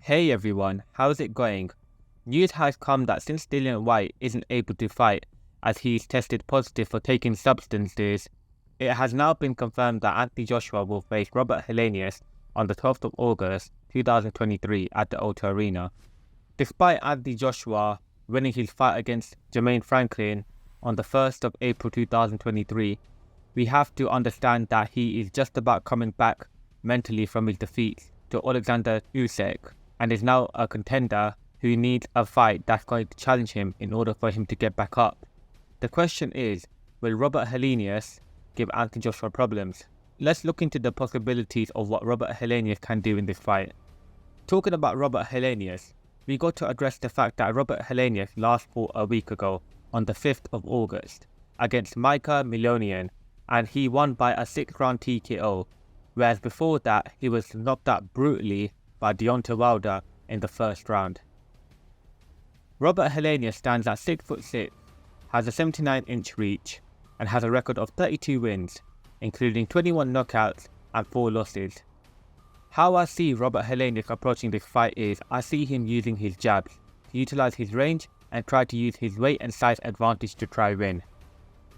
Hey everyone, how's it going? News has come that since Dillian Whyte isn't able to fight as he's tested positive for taking substances, it has now been confirmed that Anthony Joshua will face Robert Helenius on the 12th of August 2023 at the O2 Arena. Despite Anthony Joshua winning his fight against Jermaine Franklin on the 1st of April 2023, we have to understand that he is just about coming back mentally from his defeat to Oleksandr Usyk, and is now a contender who needs a fight that's going to challenge him in order for him to get back up. The question is, will Robert Helenius give Anthony Joshua problems? Let's look into the possibilities of what Robert Helenius can do in this fight. Talking about Robert Helenius, we got to address the fact that Robert Helenius last fought a week ago on the 5th of August against Micah Milonian, and he won by a 6-round TKO, whereas before that he was knocked out brutally by Deontay Wilder in the first round. Robert Helenius stands at 6'6", has a 79-inch reach, and has a record of 32 wins, including 21 knockouts and 4 losses. How I see Robert Helenius approaching this fight is, I see him using his jabs to utilise his range and try to use his weight and size advantage to try win.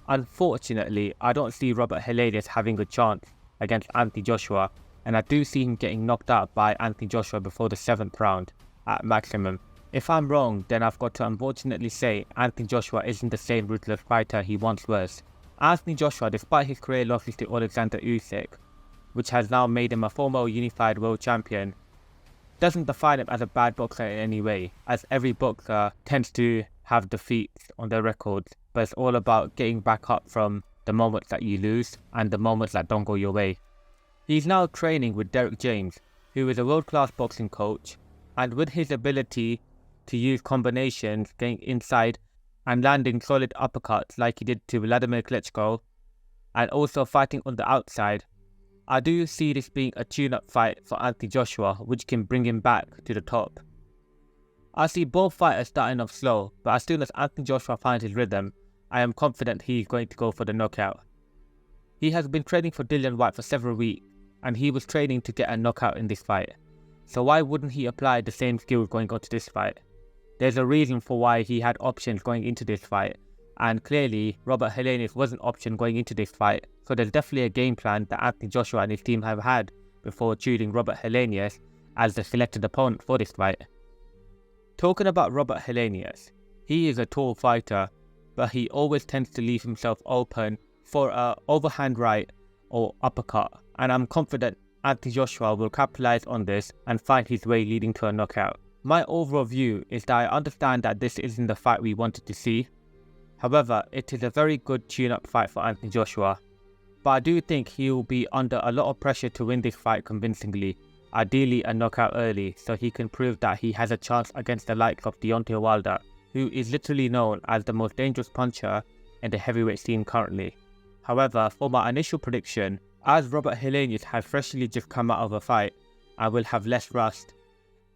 Unfortunately, I don't see Robert Helenius having a chance against Anthony Joshua, and I do see him getting knocked out by Anthony Joshua before the 7th round at maximum. If I'm wrong, then I've got to unfortunately say Anthony Joshua isn't the same ruthless fighter he once was. Anthony Joshua, despite his career losses to Oleksandr Usyk, which has now made him a former unified world champion, doesn't define him as a bad boxer in any way, as every boxer tends to have defeats on their records, but it's all about getting back up from the moments that you lose and the moments that don't go your way. He's now training with Derek James, who is a world-class boxing coach, and with his ability to use combinations, getting inside and landing solid uppercuts like he did to Vladimir Klitschko, and also fighting on the outside, I do see this being a tune-up fight for Anthony Joshua, which can bring him back to the top. I see both fighters starting off slow, but as soon as Anthony Joshua finds his rhythm, I am confident he's going to go for the knockout. He has been training for Dillian Whyte for several weeks, and he was training to get a knockout in this fight. So why wouldn't he apply the same skills going on to this fight? There's a reason for why he had options going into this fight, and clearly Robert Helenius was an option going into this fight, so there's definitely a game plan that Anthony Joshua and his team have had before choosing Robert Helenius as the selected opponent for this fight. Talking about Robert Helenius, he is a tall fighter, but he always tends to leave himself open for a overhand right or uppercut, and I'm confident Anthony Joshua will capitalize on this and find his way leading to a knockout. My overall view is that I understand that this isn't the fight we wanted to see. However, it is a very good tune-up fight for Anthony Joshua, but I do think he will be under a lot of pressure to win this fight convincingly, ideally a knockout early, so he can prove that he has a chance against the likes of Deontay Wilder, who is literally known as the most dangerous puncher in the heavyweight scene currently. However, for my initial prediction, as Robert Helenius has freshly just come out of a fight and will have less rust,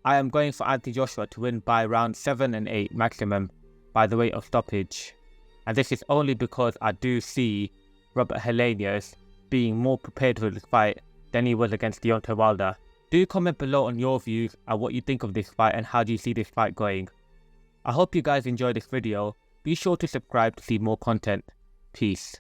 I am going for Anthony Joshua to win by round 7 and 8 maximum by the way of stoppage. And this is only because I do see Robert Helenius being more prepared for this fight than he was against Deontay Wilder. Do comment below on your views and what you think of this fight and how do you see this fight going. I hope you guys enjoyed this video. Be sure to subscribe to see more content. Peace.